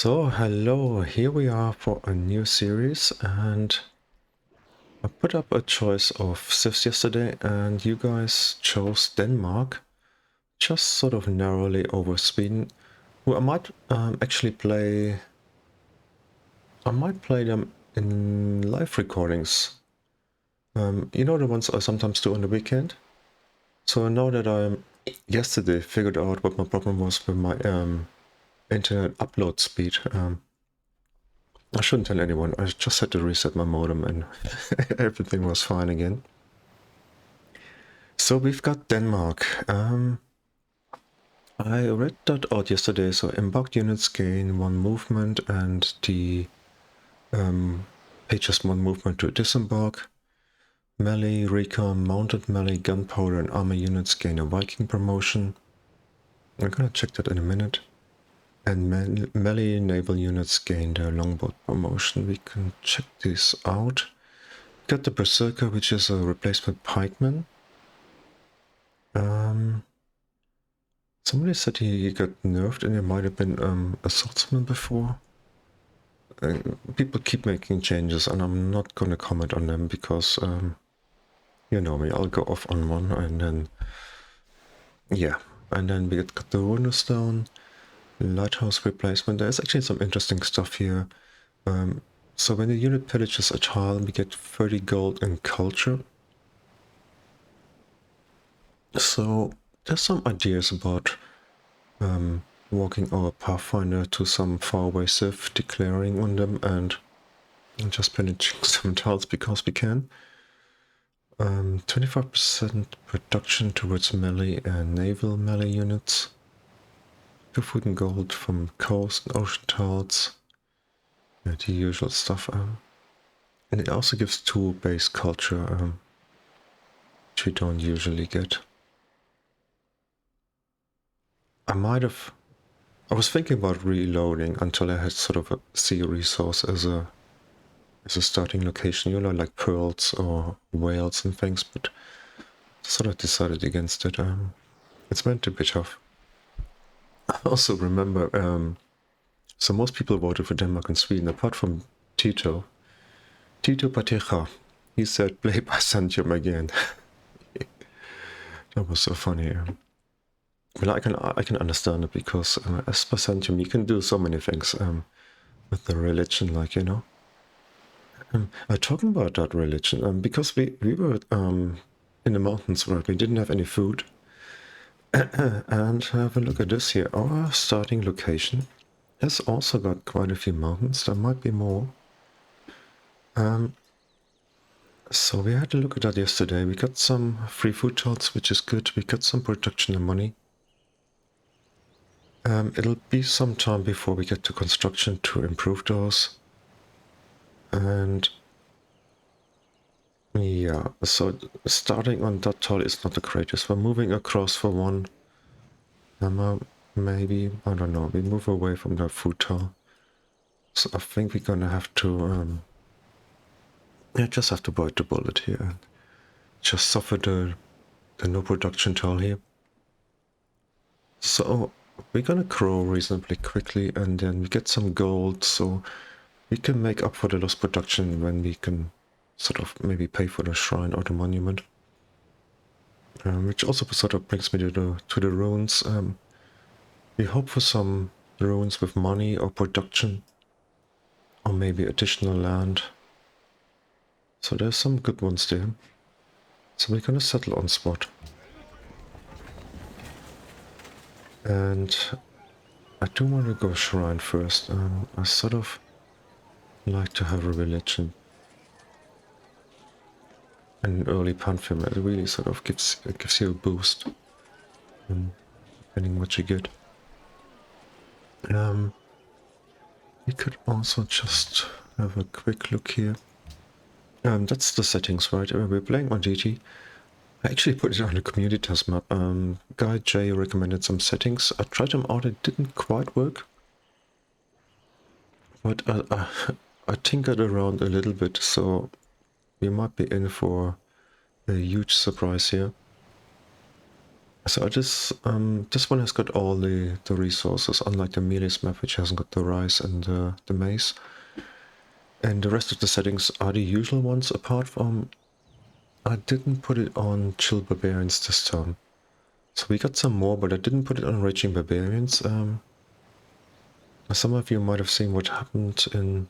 So, hello, here we are for a new series, and I put up a choice of civs yesterday, and you guys chose Denmark, just sort of narrowly over Sweden, who I might actually play. I might play them in live recordings. You know, the ones I sometimes do on the weekend. So now that I yesterday figured out what my problem was with my internet upload speed. I shouldn't tell anyone, I just had to reset my modem and everything was fine again. So we've got Denmark. I read that out yesterday, so embarked units gain 1 movement and the pay just 1 movement to disembark. Melee, recon, mounted melee, gunpowder and armor units gain a Viking promotion. I'm gonna check that in a minute. And melee naval units gain their longboat promotion. We can check this out. Got the Berserker, which is a replacement pikeman. Somebody said he got nerfed and he might have been a swordsman before. People keep making changes and I'm not gonna comment on them because you know me, I'll go off on one and then yeah. And then we got the Runestone, Lighthouse replacement. There's actually some interesting stuff here. So when the unit pillages a tile, we get 30 gold in culture. So there's some ideas about walking our Pathfinder to some faraway civ, declaring on them and just pillaging some tiles because we can. 25% production towards melee and naval melee units. 2 food and gold from coast and ocean tiles. Yeah, the usual stuff. And it also gives 2 base culture, which we don't usually get. I was thinking about reloading until I had sort of a sea resource as a starting location, you know, like pearls or whales and things, but sort of decided against it. It's meant to be tough. I also remember, so most people voted for Denmark and Sweden, apart from Tito Pateja. He said, play Byzantium again. That was so funny. Well, I can understand it because as Byzantium, you can do so many things with the religion, like, you know. Talking about that religion, because we were in the mountains where we didn't have any food, and have a look at this here. Our starting location has also got quite a few mountains. There might be more. So we had a look at that yesterday. We got some free food tiles, which is good. We got some production and money. It'll be some time before we get to construction to improve those. And yeah, so starting on that tile is not the greatest. We're moving across for one. Maybe, I don't know, we move away from that food tile. So I think we're gonna have to, just have to bite the bullet here and just suffer the no production tile here. So we're gonna grow reasonably quickly and then we get some gold, so we can make up for the lost production when we can sort of maybe pay for the shrine or the monument. Which also sort of brings me to the runes. We hope for some runes with money or production, or maybe additional land. So there's some good ones there. So we're gonna settle on spot. And I do want to go shrine first. I sort of like to have a religion. An early pantheon, it really sort of gives you a boost, depending what you get. We could also just have a quick look here. That's the settings, right? We're playing on Deity. I actually put it on the community test map. Guy J recommended some settings. I tried them out, it didn't quite work. But I tinkered around a little bit, so we might be in for a huge surprise here. So this one has got all the resources, unlike the Melis map, which hasn't got the rice and the maize. And the rest of the settings are the usual ones, apart from I didn't put it on Chill Barbarians this time. So we got some more, but I didn't put it on Raging Barbarians. Some of you might have seen what happened in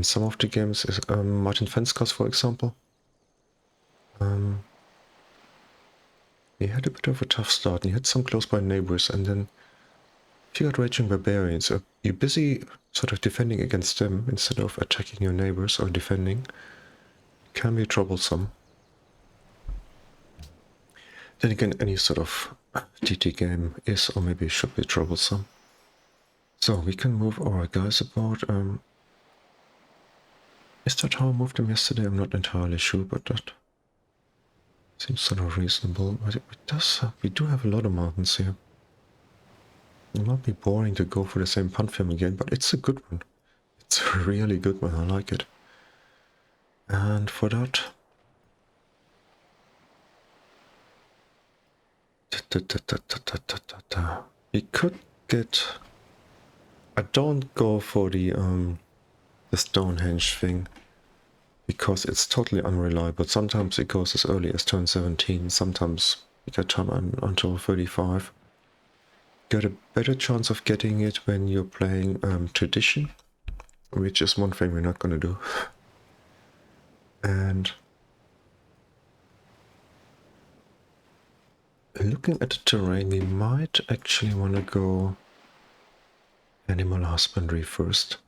some of the games. Martin Fenskas, for example. He had a bit of a tough start, and he had some close-by neighbors, and then if you got Raging Barbarians, you're busy sort of defending against them instead of attacking your neighbors or defending. It can be troublesome. Then again, any sort of TT game is or maybe should be troublesome. So we can move our guys about. Is that how I moved them yesterday? I'm not entirely sure, but that seems sort of reasonable. But we do have a lot of mountains here. It might be boring to go for the same Pantheon again, but it's a good one. It's a really good one, I like it. And for that... we could get... I don't go for the Stonehenge thing, because it's totally unreliable. Sometimes it goes as early as turn 17, sometimes you get time until 35. Got a better chance of getting it when you're playing Tradition, which is one thing we're not gonna do. And looking at the terrain, we might actually want to go Animal Husbandry first.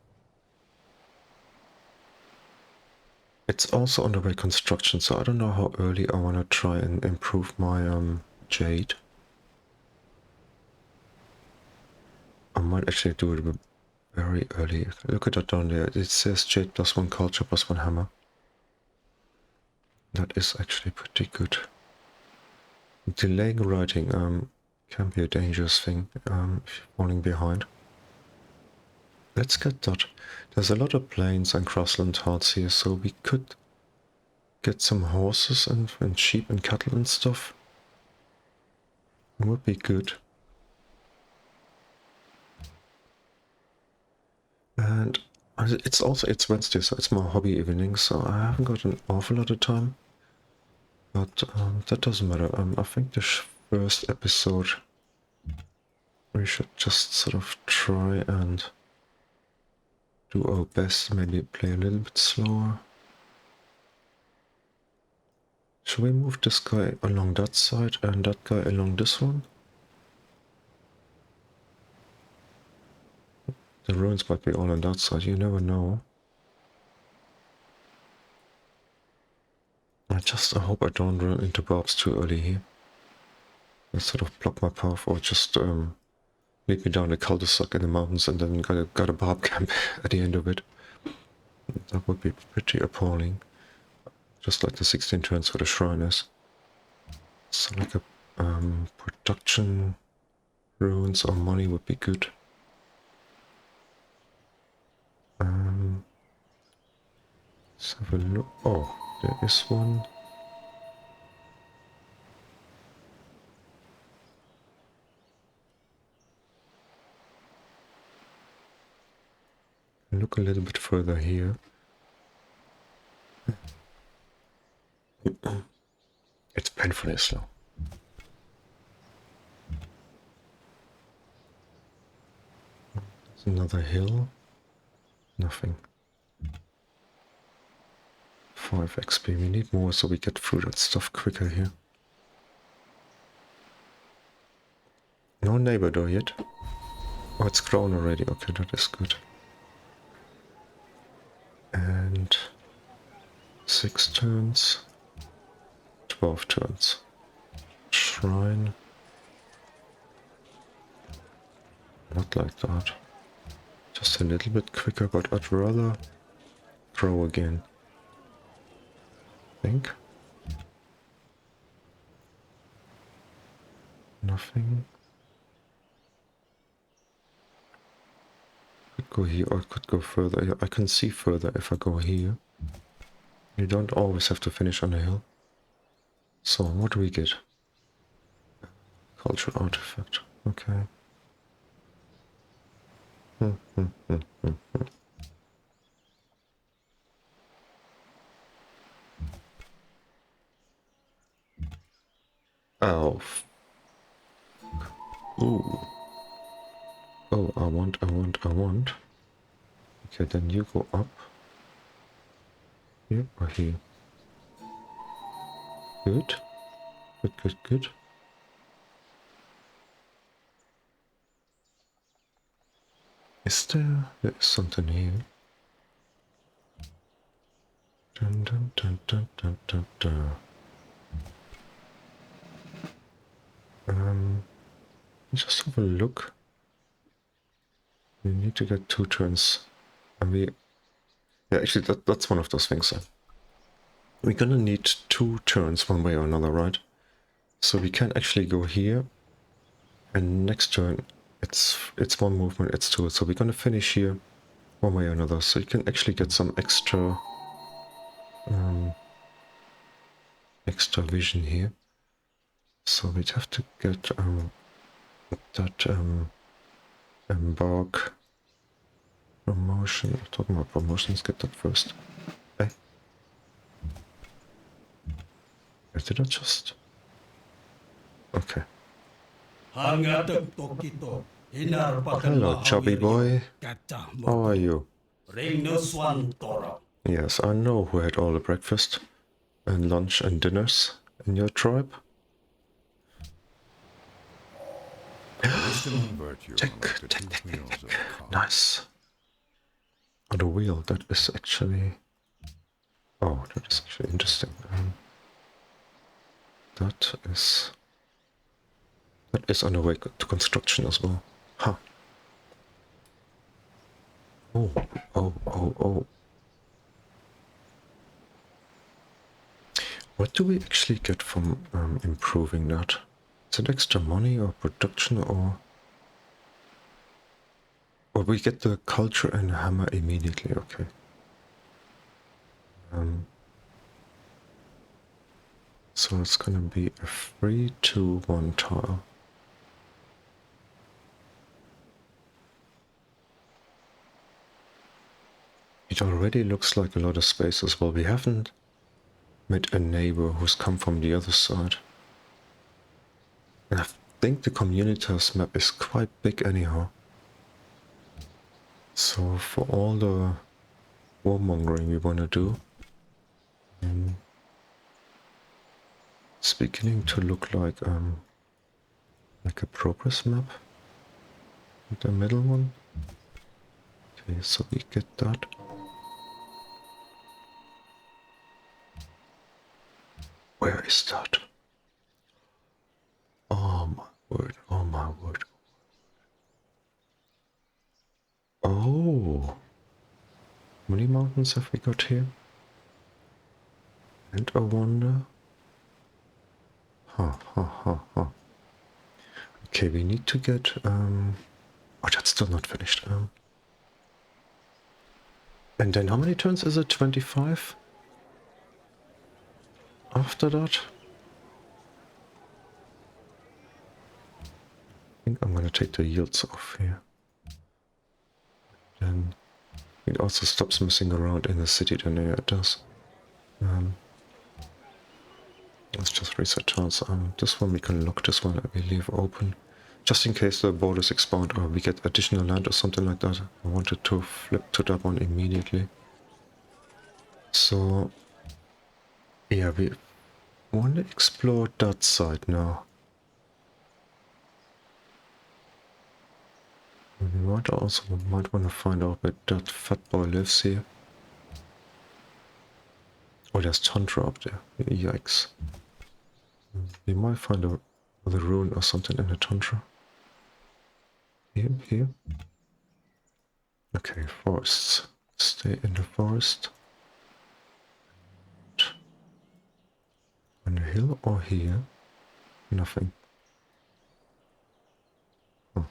It's also underway construction, so I don't know how early I want to try and improve my jade. I might actually do it very early. Look at that down there. It says jade +1 culture +1 hammer. That is actually pretty good. Delaying writing can be a dangerous thing if you're falling behind. Let's get that. There's a lot of plains and grassland hearts here, so we could get some horses and sheep and cattle and stuff. It would be good. And it's Wednesday, so it's my hobby evening, so I haven't got an awful lot of time. But that doesn't matter. I think the first episode we should just sort of try and do our best, maybe play a little bit slower. Should we move this guy along that side and that guy along this one? The ruins might be all on that side, you never know. I hope I don't run into barbs too early here. Let's sort of block my path, or just lead me down a cul-de-sac in the mountains and then got a barb camp at the end of it. That would be pretty appalling. Just like the 16 turns for the Shriners. So like a production ruins or money would be good. Let's have a look. Oh, there is one. Look a little bit further here. It's painfully slow. There's another hill. Nothing. 5 XP. We need more so we get through that stuff quicker here. No neighbor though yet. Oh, it's grown already. Okay, that is good. And 6 turns. 12 turns. Shrine. Not like that. Just a little bit quicker, but I'd rather grow again. I think. Nothing. Could go here or could go further. I can see further if I go here. You don't always have to finish on a hill. So what do we get? cultural artifact. Okay. Oh. Ooh. Oh, I want. Okay, then you go up. Here or here? Good. Good. Is there... There is something here. Dun dun dun dun dun dun dun. Let's just have a look. We need to get 2 turns. And we... Yeah, actually, that's one of those things. We're gonna need 2 turns one way or another, right? So we can actually go here. And next turn, it's 1 movement, it's 2. So we're gonna finish here one way or another. So you can actually get some extra... extra vision here. So we'd have to get that embark promotion. Talking about promotions, get that first. Hey. Where did I just... Okay. Hello, chubby boy. How are you? Yes, I know who had all the breakfast and lunch and dinners in your tribe. Tick. Nice. Oh, the wheel, that is actually... Oh, that is actually interesting. That is on the way to construction as well. Huh. Oh. What do we actually get from improving that? Is it extra money or production or we get the culture and hammer immediately, okay. So it's gonna be a 3-2-1 tile. It already looks like a lot of space as well. We haven't met a neighbor who's come from the other side. And I think the communitas map is quite big anyhow. So for all the warmongering we want to do, it's beginning to look like a progress map. The middle one. Okay, so we get that. Where is that? Oh my word, oh my word. Oh! How many mountains have we got here? And I wonder... Huh. Okay, we need to get... Oh, that's still not finished. And then how many turns is it? 25? After that? I think I'm gonna take the yields off here. Then it also stops messing around in the city, then yeah, it does. Let's just reset tiles. This one we can lock, this one we leave open. Just in case the borders expand or we get additional land or something like that. I wanted to flip to that one immediately. So, yeah, we want to explore that side now. We might also want to find out where that fat boy lives here. Oh, there's tundra up there. Yikes. We might find a ruin or something in the tundra. Here. Okay, forests. Stay in the forest. On the hill or here? Nothing. Oh.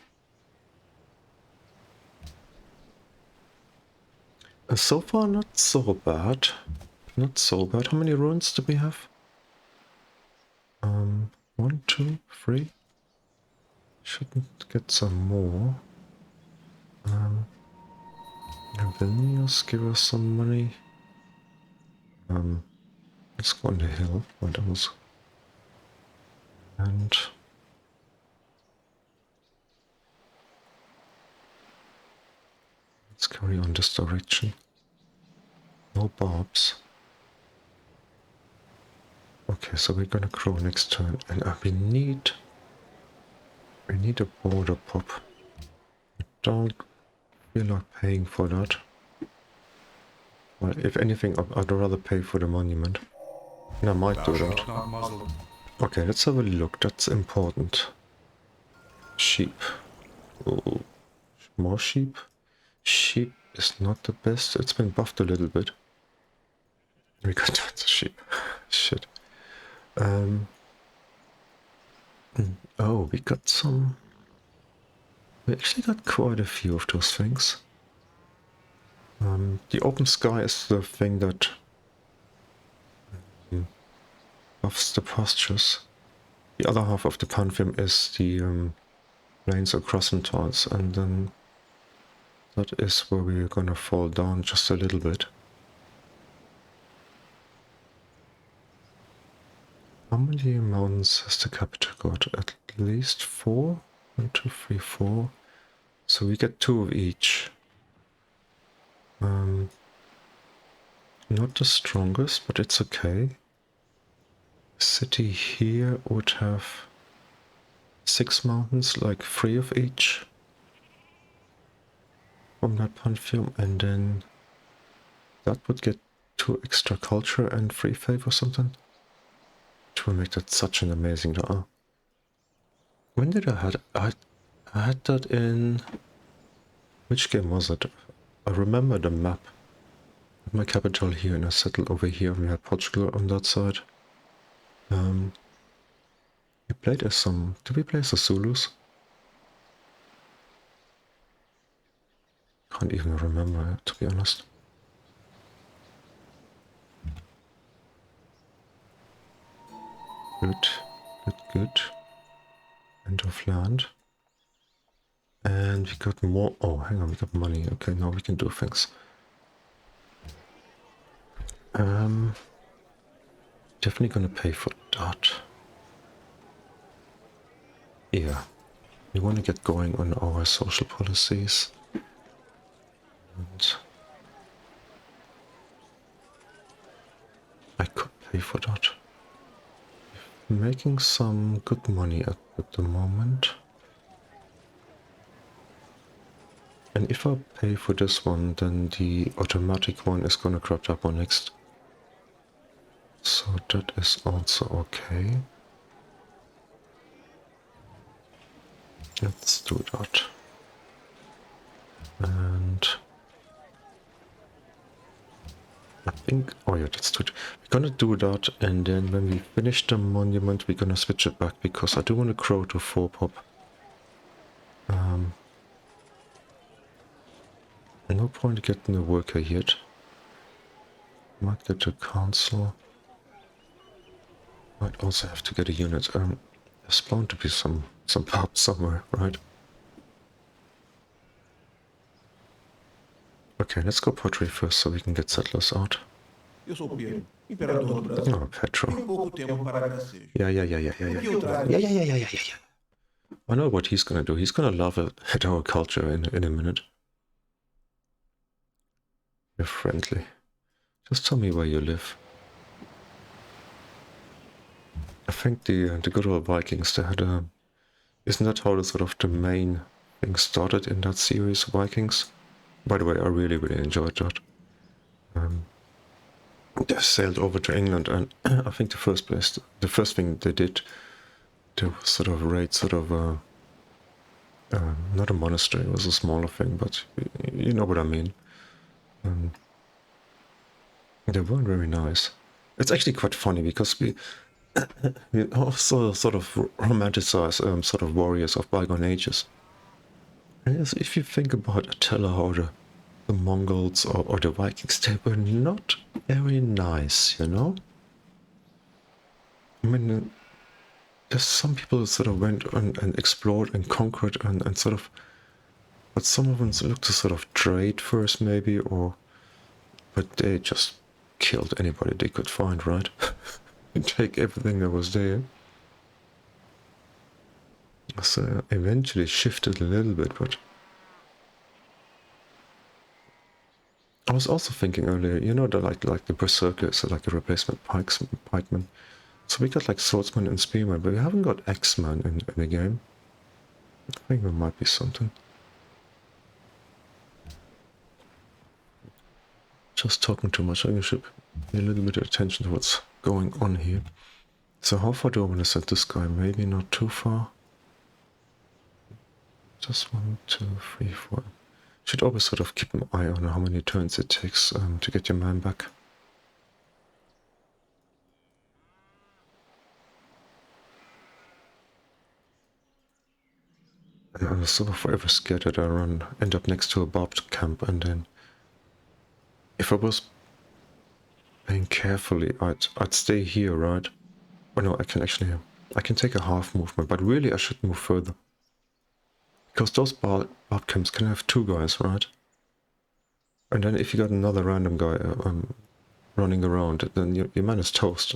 So far, not so bad. Not so bad. How many ruins do we have? 1, 2, 3. Shouldn't get some more. Vilnius, give us some money. Let's go on the hill. What else? And let's carry on this direction. No barbs. Okay, so we're gonna grow next turn, and we need a border pop. I don't feel like paying for that. Well, if anything, I'd rather pay for the monument. And I might do that. Okay, let's have a look. That's important. Sheep. Oh, more sheep. Sheep is not the best. It's been buffed a little bit. We got tons of sheep. Shit. Oh, we got some. We actually got quite a few of those things. The open sky is the thing that buffs the pastures. The other half of the pantheon is the plains or crescentiles, and then that is where we're gonna fall down just a little bit. How many mountains has the capital got? At least 4? 1, 2, 3, 4. So we get 2 of each. Not the strongest, but it's okay. The city here would have 6 mountains, like 3 of each. From that pantheon, and then that would get 2 extra culture and 3 faith or something. To make that such an amazing data. When did I had that in... Which game was it? I remember the map. My capital here, and I settled over here. We had Portugal on that side. We played as some... Did we play as the Zulus? Can't even remember, to be honest. Good, good, good. End of land. And we got more... Oh, hang on, we got money. Okay, now we can do things. Definitely gonna pay for that. Yeah. We want to get going on our social policies. And I could pay for that. Making some good money at the moment. And if I pay for this one, then the automatic one is gonna grab that one next. So that is also okay. Let's do that. And I think, oh yeah, that's good. We're gonna do that, and then when we finish the monument, we're gonna switch it back, because I do want to grow to 4 pop. No point getting a worker yet. Might get a council. Might also have to get a unit. There's bound to be some pub somewhere, right? Okay, let's go pottery first so we can get settlers out. Eu sou Pedro, imperador do Brasil. Oh, Petro. Tenho pouco tempo para gracejo. Yeah. I know what he's gonna do. He's gonna laugh at our culture in a minute. You're friendly. Just tell me where you live. I think the good old Vikings, they had a... Isn't that how the main thing started in that series, Vikings? By the way, I really enjoyed that. They sailed over to England, and I think the first thing they did, they raid not a monastery, it was a smaller thing, but you know what I mean. They weren't very nice. It's actually quite funny, because we also romanticize warriors of bygone ages. And if you think about Attila, how the Mongols or the Vikings, they were not very nice, you know? I mean, there's some people that sort of went and explored and conquered and sort of, but some of them looked to sort of trade first maybe, or, but they just killed anybody they could find, right? And take everything that was there. So eventually shifted a little bit, but I was also thinking earlier, you know, that like the berserker is like a replacement pikeman. So we got like swordsman and spearman, but we haven't got axeman in the game. I think there might be something. Just talking too much. I should pay a little bit of attention to what's going on here. So how far do I want to send this guy? Maybe not too far. Just 1, 2, 3, 4. Should always sort of keep an eye on how many turns it takes to get your man back. And I'm sort of forever scared that I end up next to a barbed camp, and then if I was playing carefully, I'd stay here, right? Oh no, I can take a half movement, but really I should move further. Because those barb camps can have 2 guys, right? And then if you got another random guy running around, then your man is toast.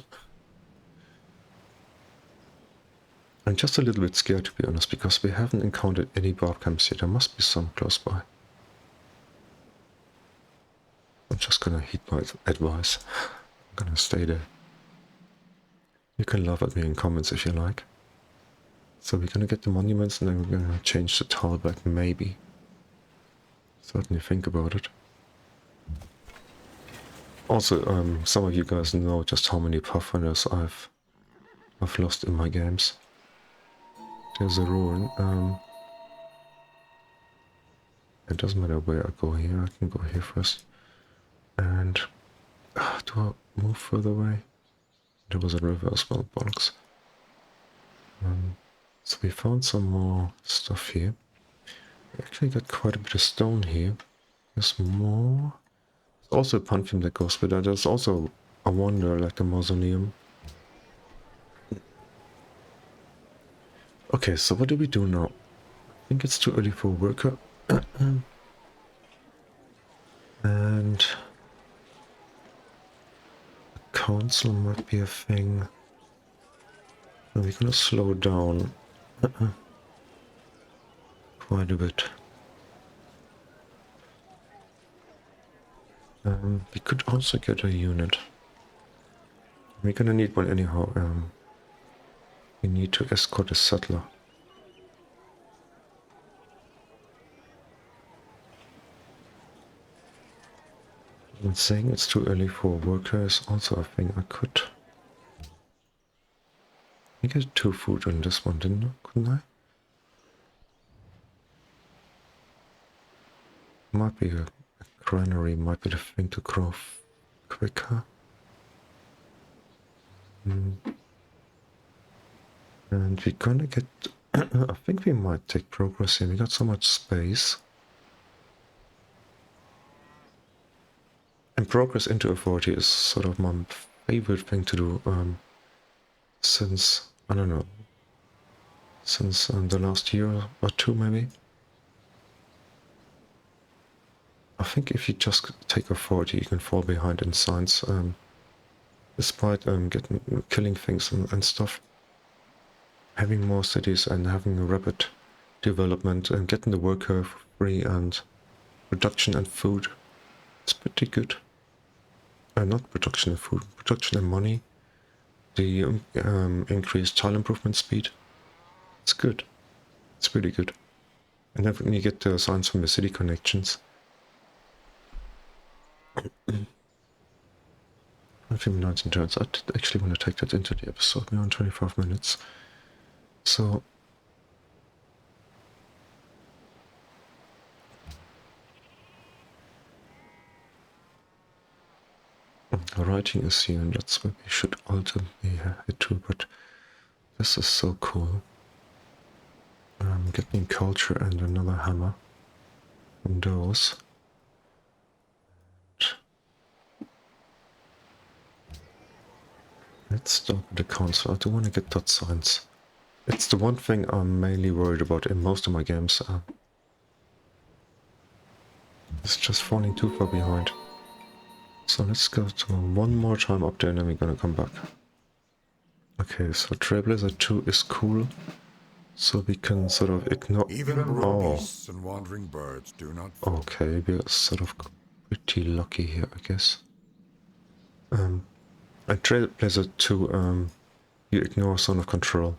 I'm just a little bit scared, to be honest, because we haven't encountered any barb camps yet. There must be some close by. I'm just gonna heed my advice. I'm gonna stay there. You can laugh at me in comments if you like. So we're gonna get the monuments and then we're gonna change the tile back, maybe. Certainly think about it. Also, some of you guys know just how many Pathfinders I've lost in my games. There's a ruin. It doesn't matter where I go here. I can go here first. And do I move further away? There was a river as well, bollocks. So we found some more stuff here. We actually got quite a bit of stone here. There's more. There's also a pantheon that goes with that. There's also a wonder, like a mausoleum. Okay, so what do we do now? I think it's too early for a worker. And the council might be a thing. And we're gonna slow down quite a bit. We could also get a unit. We're gonna need one anyhow. We need to escort a settler. And saying it's too early for workers also a thing I could. I get 2 food on this one, couldn't I? Might be a granary, might be the thing to grow quicker. And we're gonna get... I think we might take progress here. We got so much space. And progress into authority is sort of my favorite thing to do since, I don't know, since the last year or 2 maybe. I think if you just take authority, you can fall behind in science, despite killing things and stuff. Having more cities and having a rapid development and getting the work curve free and production and food, it's pretty good. Not production and food, production and money. The increased tile improvement speed. It's good. It's really good. And then when you get the signs from the city connections. I think 19 turns. I actually want to take that into the episode. We're on 25 minutes. So writing is here, and that's where we should ultimately head to, but this is so cool. Getting culture and another hammer from those. Let's start with the council. I do want to get dot signs. It's the one thing I'm mainly worried about in most of my games. It's just falling too far behind. So let's go to one more time up there and then we're gonna come back. Okay, so Trailblazer 2 is cool. So we can sort of ignore... Even brute beasts and wandering birds do not fall. Okay, we're sort of pretty lucky here, I guess. And Trailblazer 2, you ignore Zone of Control.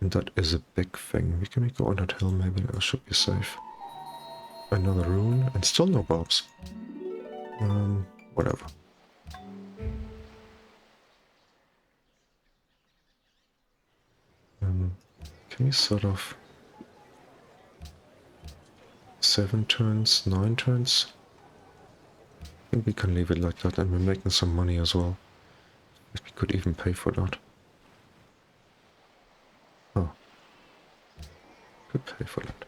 And that is a big thing. Can we go on that hill? Maybe I should be safe. Another rune, and still no bobs. Whatever. Can we sort of... 7 turns, 9 turns? I think we can leave it like that, and we're making some money as well. If we could even pay for that. Oh. Could pay for that.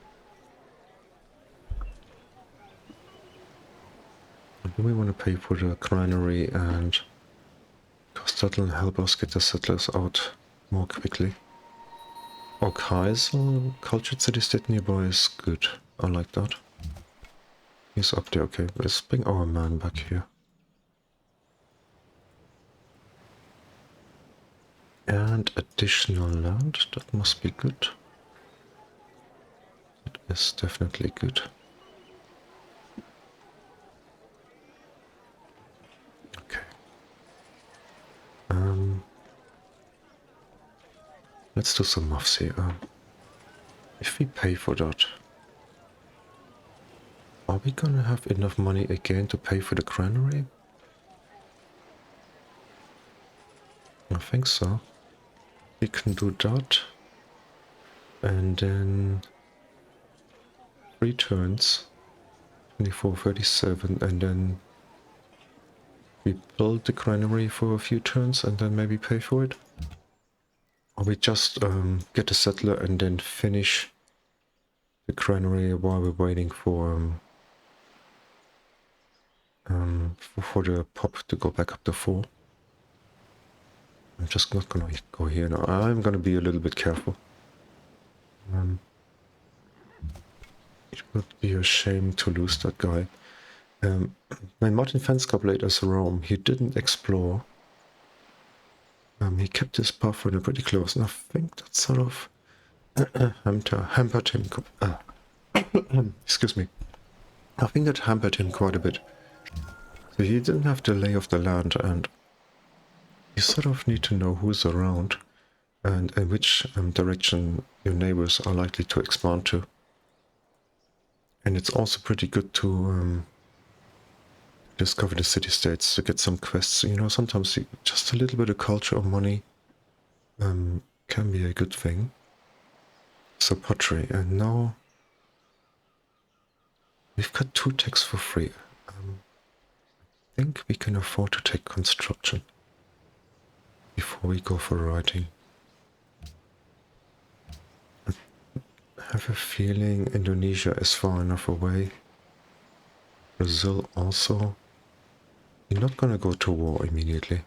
Do we want to pay for the granary and... because that'll help us get the settlers out more quickly. Oh, Kaiser, cultured city-state nearby is good. I like that. He's up there, okay. Let's bring our man back here. And additional land, that must be good. It is definitely good. Okay. Let's do some muffs here. If we pay for that, are we gonna have enough money again to pay for the granary? I think so. We can do that. And then 3 turns. 24, 37, and then we build the granary for a few turns and then maybe pay for it. Or we just get a settler and then finish the granary while we're waiting for the pop to go back up to 4. I'm just not gonna go here now. I'm gonna be a little bit careful. It would be a shame to lose that guy. When Martin Fenska played as Rome, he didn't explore. He kept his pathfinder pretty close, and I think that sort of hampered him. Excuse me. I think that hampered him quite a bit. So he didn't have the lay of the land, and you sort of need to know who's around and in which direction your neighbors are likely to expand to. And it's also pretty good to discover the city-states to get some quests. You know, sometimes just a little bit of culture or money can be a good thing. So pottery, and now we've got 2 techs for free. I think we can afford to take construction before we go for writing. I have a feeling Indonesia is far enough away. Brazil also. You're not gonna go to war immediately.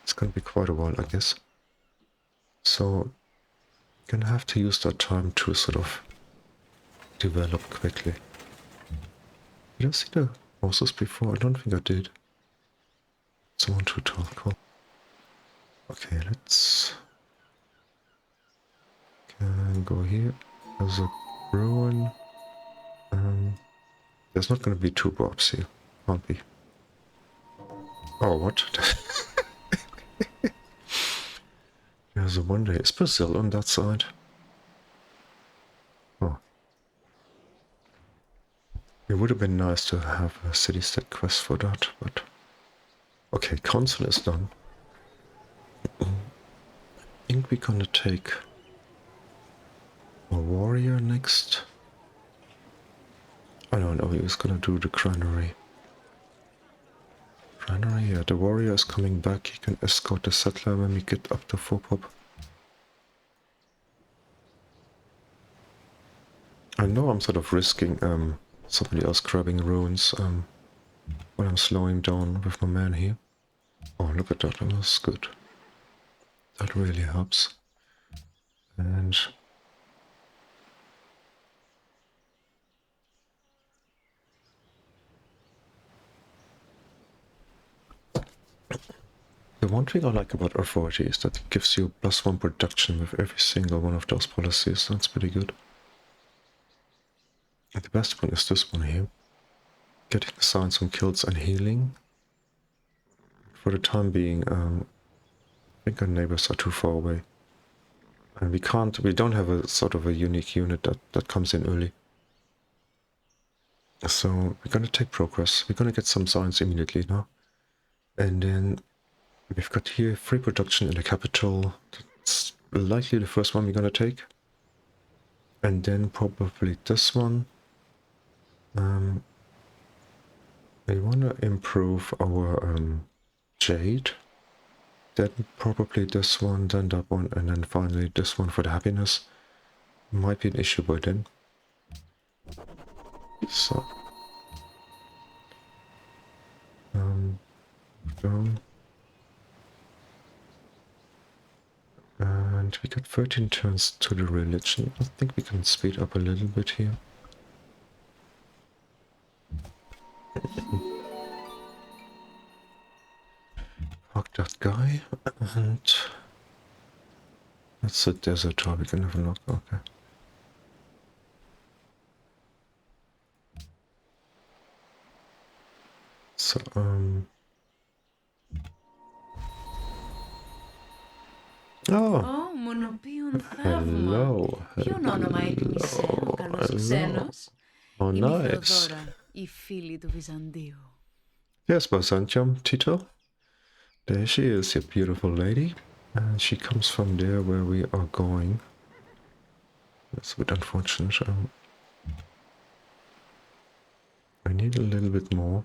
It's gonna be quite a while, I guess. So, gonna have to use that time to sort of develop quickly. Did I see the horses before? I don't think I did. Someone to talk. Cool. Okay, let's go here. There's a ruin. There's not gonna be 2 bobs here. Can't be. Oh, what? There's a wonder. Is Brazil on that side? Oh. It would have been nice to have a city-state quest for that, but... Okay, council is done. I think we're gonna take a warrior next. I don't know, he was gonna do the granary. Granary, yeah, the warrior is coming back. He can escort the settler when we get up to 4 pop. I know I'm sort of risking somebody else grabbing ruins when I'm slowing down with my man here. Oh, look at that, that was good. That really helps. And the one thing I like about authority is that it gives you +1 production with every single one of those policies. That's pretty good. And the best one is this one here. Getting signs on kills and healing. For the time being, I think our neighbors are too far away. And we don't have a sort of a unique unit that comes in early. So we're gonna take progress. We're gonna get some signs immediately now. And then we've got here free production in the capital. That's likely the first one we're gonna take. And then probably this one. We wanna improve our jade. Then probably this one, then that one, and then finally this one for the happiness. Might be an issue by then. So down. And we got 13 turns to the religion. I think we can speed up a little bit here. Fuck that guy. And that's a deserter. We can have a look. Okay. So, Oh, μονοποιούν θαύμα. hello. Ποιον όνομα έκμισε ο καλός ξένος? Oh, Είμαι η nice. Θεοδώρα, η φίλη του Βυζαντίου. Yes, Byzantium, Tito. There she is, your beautiful lady. And she comes from there where we are going. That's a bit unfortunate. I need a little bit more.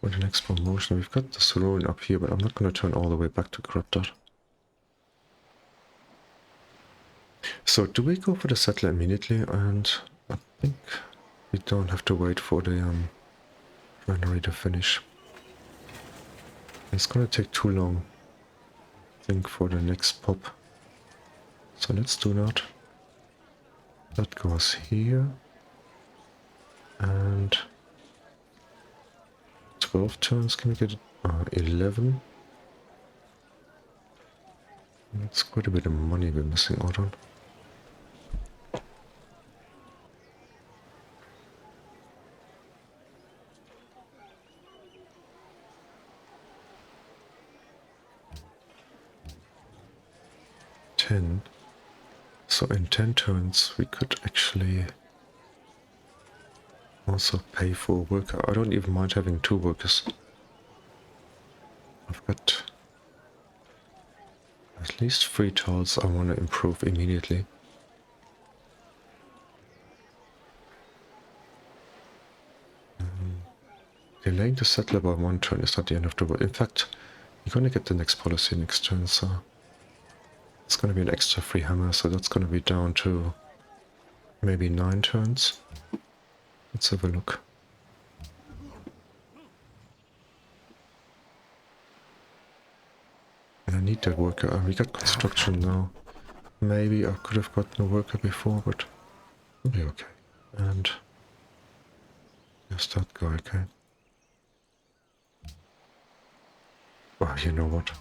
For the next promotion, we've got this ruin up here, but I'm not going to turn all the way back to corrupt that. So, do we go for the settler immediately? And I think we don't have to wait for the refinery to finish. It's going to take too long, I think, for the next pop. So let's do that. That goes here. And 12 turns, can we get 11? That's quite a bit of money we're missing out on. So in 10 turns we could actually also pay for a worker. I don't even mind having 2 workers. I've got at least 3 tiles I want to improve immediately. Delaying the settler by 1 turn is not the end of the world. In fact, you're going to get the next policy next turn, so it's going to be an extra free hammer, so that's going to be down to maybe 9 turns. Let's have a look. And I need that worker. We got construction now. Maybe I could have gotten a worker before, but it'll be okay. And yes, that guy, okay. Well, you know what?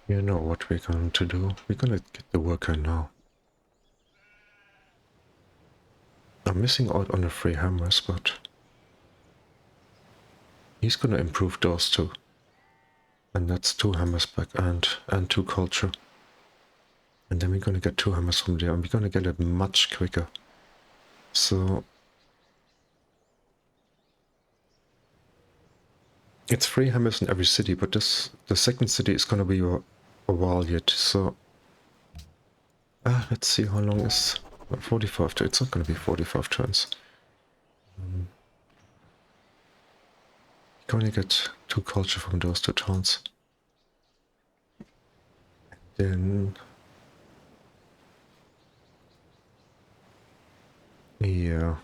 You know what we're going to do? We're gonna get the worker now. I'm missing out on the free hammers, but he's gonna improve those too. And that's 2 hammers back and 2 culture. And then we're gonna get 2 hammers from there, and we're gonna get it much quicker. So it's 3 hammers in every city, but the second city is gonna be a while yet. So let's see how long is 45 turns. It's not gonna be 45 turns. Can only get 2 culture from those 2 towns. Then... yeah.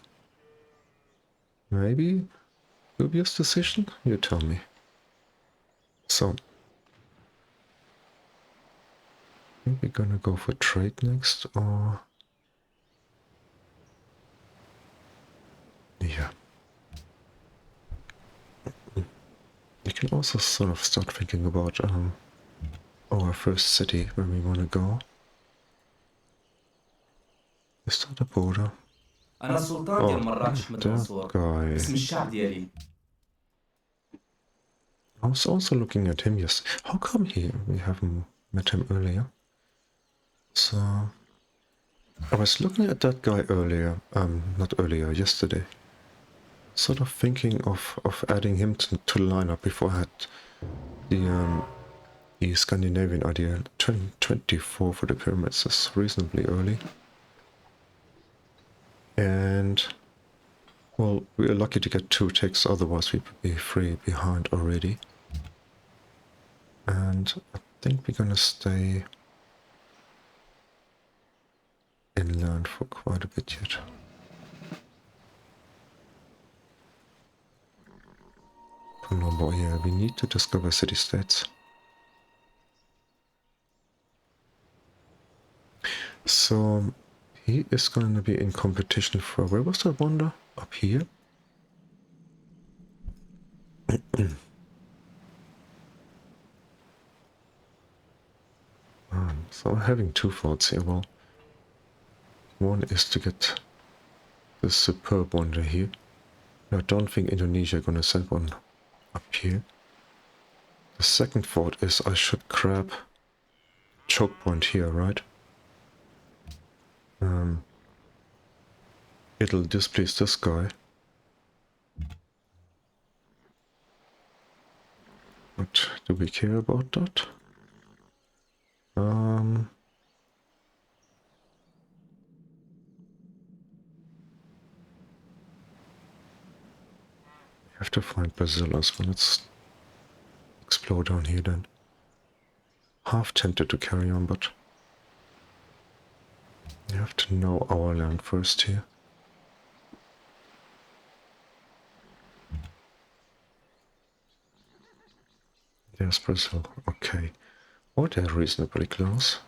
Maybe? Dubious decision? You tell me. So... I think we're gonna go for trade next, or... yeah. You can also sort of start thinking about our first city where we want to go. Is that a border? أنا السلطان ديال مراكش مثل that منصور guy. باسم الشعب ديالي. I was also looking at him, yes. How come we haven't met him earlier? So... I was looking at that guy earlier, not earlier, yesterday. Sort of thinking of adding him to the lineup before I had the Scandinavian idea. 24 for the pyramids is reasonably early. And... well, we are lucky to get 2 ticks, otherwise we'd be 3 behind already. And I think we're gonna stay inland for quite a bit yet. Colombo, yeah, we need to discover city-states. So, he is gonna be in competition for... where was that wonder? Up here? So I'm having 2 thoughts here. Well, one is to get this superb wonder here. I don't think Indonesia are gonna send one up here. The second thought is I should grab choke point here, right? It'll displease this guy. But do we care about that? We have to find Brazil as well. Let's explore down here then. Half tempted to carry on, but we have to know our land first here. There's Brazil, okay. Oh, they're reasonably close.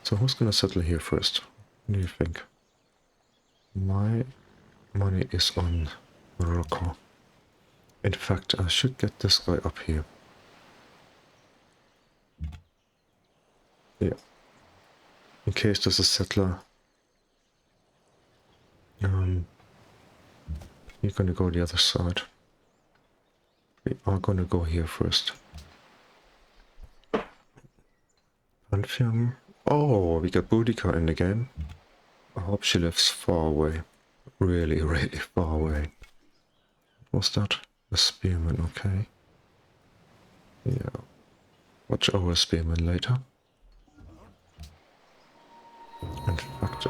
So who's gonna settle here first? What do you think? My money is on Morocco. In fact, I should get this guy up here. Yeah. In case there's a settler. You're gonna go the other side. We are gonna go here first. Pantheon. Oh, we got Boudica in the game. I hope she lives far away. Really, really far away. What was that? A spearman, okay. Yeah. Watch our spearman later. In fact,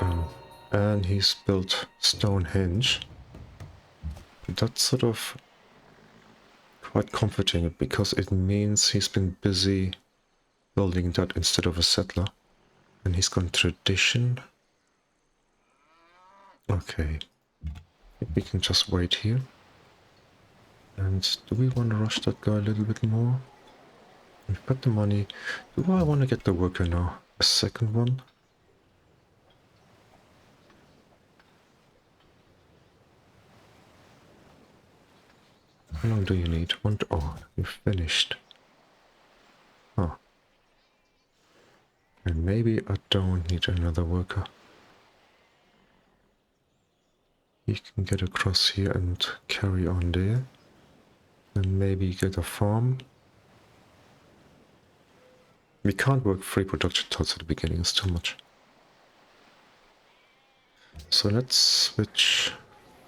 and he's built Stonehenge. That's sort of quite comforting because it means he's been busy building that instead of a settler. And he's gone tradition. Okay. I think we can just wait here. And do we want to rush that guy a little bit more? We've got the money. Do I want to get the worker now? A second one? How long do you need? Oh, you finished. Huh. And maybe I don't need another worker. He can get across here and carry on there. And maybe get a farm. We can't work 3 production towards at the beginning, it's too much. So let's switch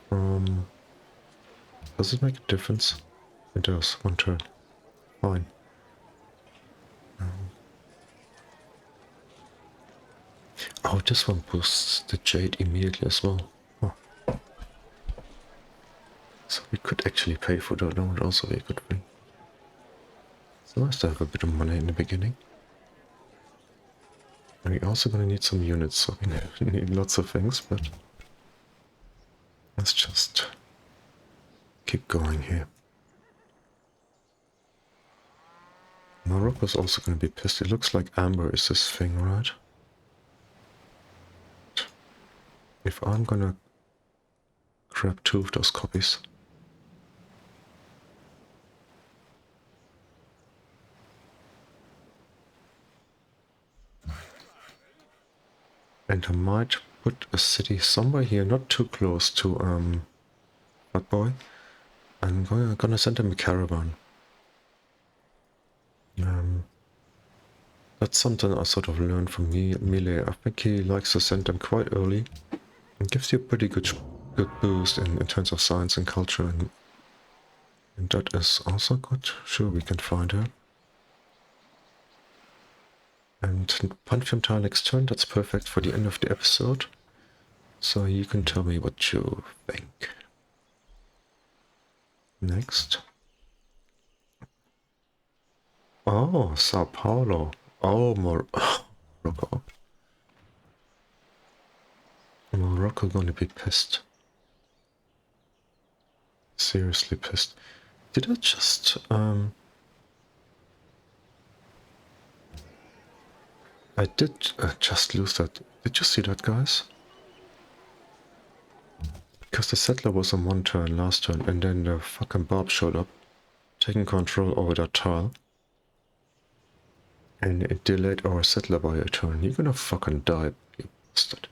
from... Does it make a difference? It does, 1 turn. Fine. Oh, this one boosts the jade immediately as well. Oh. So we could actually pay for that. That would also be a good thing. It's nice to have a bit of money in the beginning. And we're also gonna need some units, so we need lots of things, but let's just keep going here. Morocco's also gonna be pissed. It looks like amber is this thing, right? If I'm gonna grab 2 of those copies. And I might put a city somewhere here, not too close to Fat Boy. I'm gonna send him a caravan. That's something I sort of learned from Melee. I think he likes to send them quite early. It gives you a pretty good boost in terms of science and culture, and that is also good. Sure, we can find her. And Pantheon tile next turn, that's perfect for the end of the episode. So you can tell me what you think. Next. Oh, Sao Paulo. Oh, Morocco. Morocco gonna be pissed. Seriously pissed. Did I just, I did just lose that. Did you see that, guys? Because the settler was on 1 turn last turn, and then the fucking Barb showed up, taking control over that tile. And it delayed our settler by a turn. You're gonna fucking die, you bastard.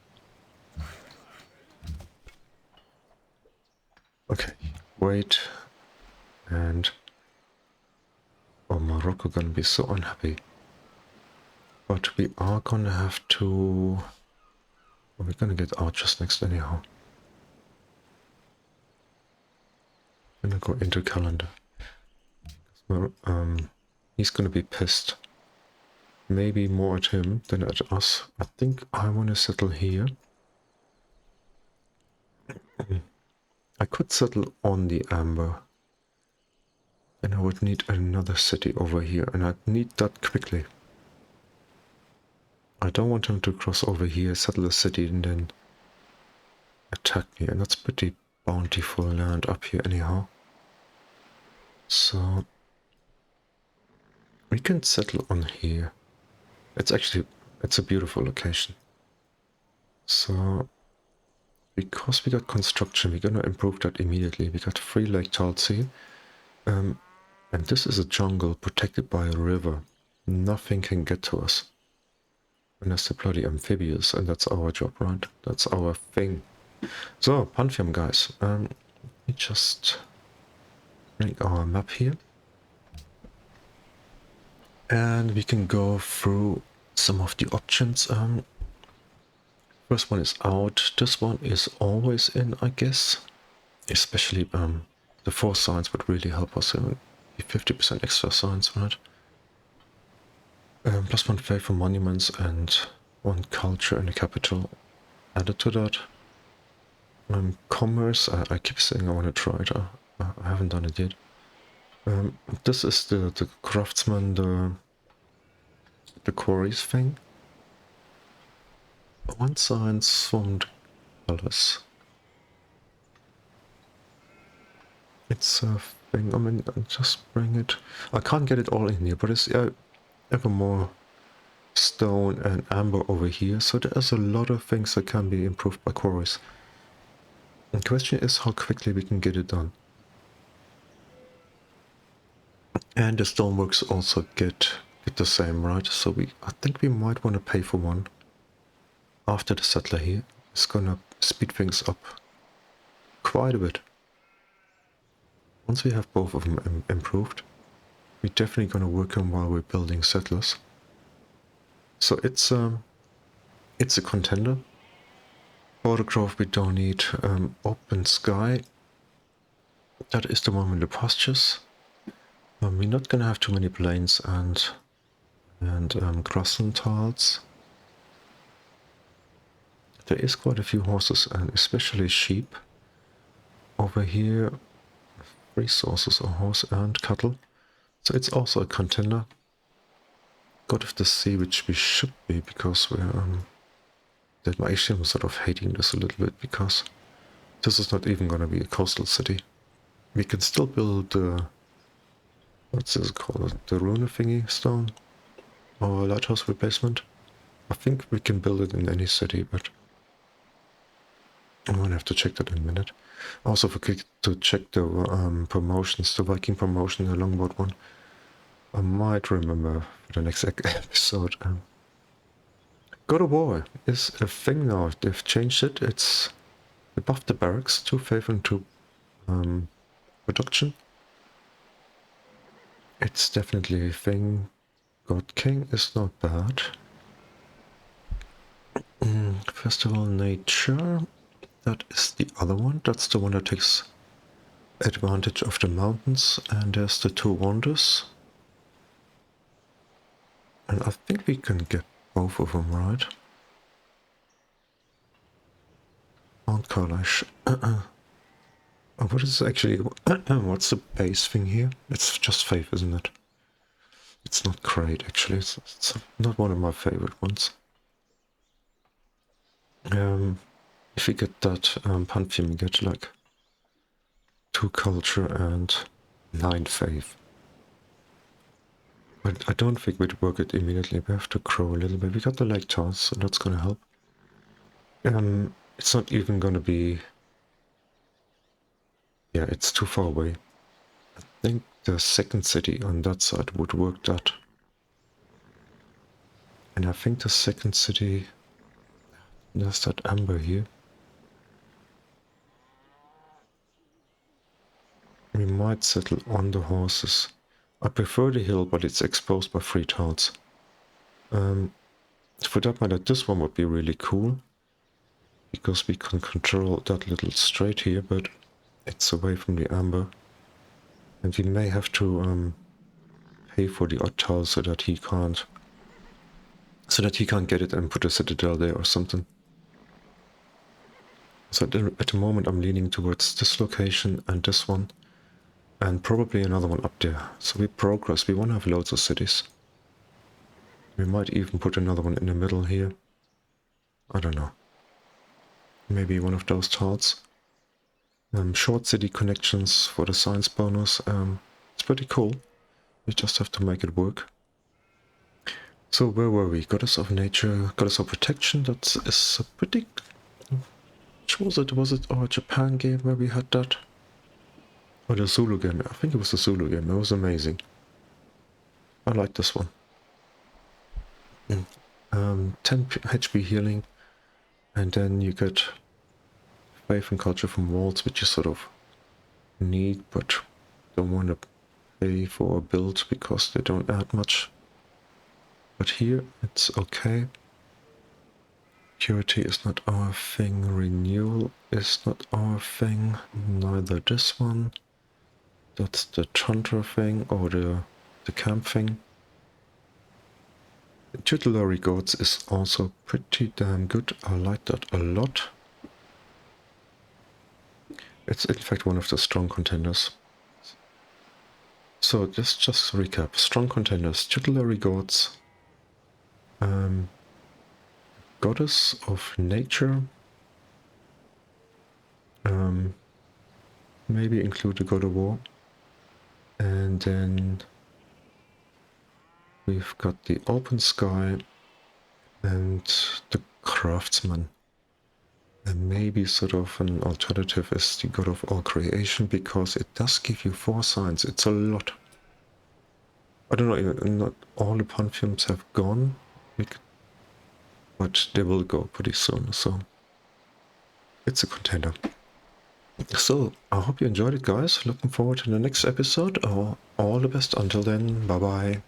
Okay, wait. And... oh, Morocco gonna be so unhappy. But we are gonna have to... well, we're gonna get archers next anyhow. I'm gonna go into calendar. He's gonna be pissed. Maybe more at him than at us. I think I want to settle here. I could settle on the amber. And I would need another city over here, and I need that quickly. I don't want him to cross over here, settle a city, and then attack me. And that's pretty bountiful land up here anyhow. So we can settle on here. It's a beautiful location. So, because we got construction, we're gonna improve that immediately. We got 3 Lake Talsi. And this is a jungle protected by a river. Nothing can get to us. Unless the bloody amphibious, and that's our job, right? That's our thing. So, Pantheon, guys. Let me just bring our map here. And we can go through some of the options. First one is out. This one is always in, I guess. Especially the 4 science would really help us. 50% extra science, right? +1 faith for monuments and 1 culture in the capital added to that. Commerce, I keep saying I want to try it. I haven't done it yet. This is the craftsman, the quarries thing. 1 science from the palace. It's a thing. I mean, I'll just bring it. I can't get it all in here, but it's ever more stone and amber over here. So there's a lot of things that can be improved by quarries. The question is how quickly we can get it done. And the stoneworks also get the same, right? So I think we might want to pay for 1 after the settler here. It's gonna speed things up quite a bit. Once we have both of them improved, we're definitely gonna work on while we're building settlers. So it's a contender. Border growth we don't need. Open sky. That is the one with the pastures. We're not gonna have too many plains and grassland tiles. There is quite a few horses and especially sheep. Over here resources or horse and cattle. So it's also a contender. God of the Sea, which we should be, because we're actually I'm sort of hating this a little bit, because this is not even gonna be a coastal city. We can still build what's this called? The rune thingy stone? Or lighthouse replacement? I think we can build it in any city, but I'm gonna have to check that in a minute. Also forget to check the promotions, the Viking promotion, the longboard one. I might remember for the next episode. God of War is a thing now. They've changed it. It's above the barracks, 2 faith and 2 production. It's definitely a thing. God King is not bad. Festival Nature, that is the other one. That's the one that takes advantage of the mountains, and there's the 2 wonders. And I think we can get both of them, right? Mount Kalash. What is actually, what's the base thing here? It's just faith, isn't it? It's not great, actually. It's not one of my favorite ones. If we get that Pantheon, we get like 2 culture and 9 faith. But I don't think we'd work it immediately. We have to grow a little bit. We got the lake tiles, so that's gonna help. It's not even gonna be... Yeah, it's too far away. I think the second city on that side would work that. And I think the second city... There's that amber here. We might settle on the horses. I prefer the hill, but it's exposed by 3 tiles. For that matter, this one would be really cool, because we can control that little strait here, but it's away from the amber. And we may have to pay for the odd tile so that he can't get it and put a citadel there or something. So at the moment I'm leaning towards this location and this one, and probably another one up there. So we progress. We want to have loads of cities. We might even put another one in the middle here. I don't know. Maybe one of those tiles. Short city connections for the science bonus. It's pretty cool. We just have to make it work. So where were we? Goddess of Nature, Goddess of Protection. That is a pretty... Which was it? Was it our Japan game where we had that? Or the Zulu game? I think it was the Zulu game. It was amazing. I like this one. 10 HP healing, and then you get faith and culture from walls, which you sort of need, but don't want to pay for a build because they don't add much. But here it's okay. Purity is not our thing. Renewal is not our thing. Neither this one. That's the Chandra thing, or the camp thing. Tutelary gods is also pretty damn good. I like that a lot. It's in fact one of the strong contenders. So just recap. Strong contenders. Tutelary gods. Goddess of Nature. Maybe include the God of War. And then we've got the Open Sky and the Craftsman. And maybe sort of an alternative is the God of All Creation, because it does give you 4 signs. It's a lot. I don't know, not all the pantheons have gone, but they will go pretty soon, so it's a contender. So, I hope you enjoyed it, guys. Looking forward to the next episode. All the best until then. Bye-bye.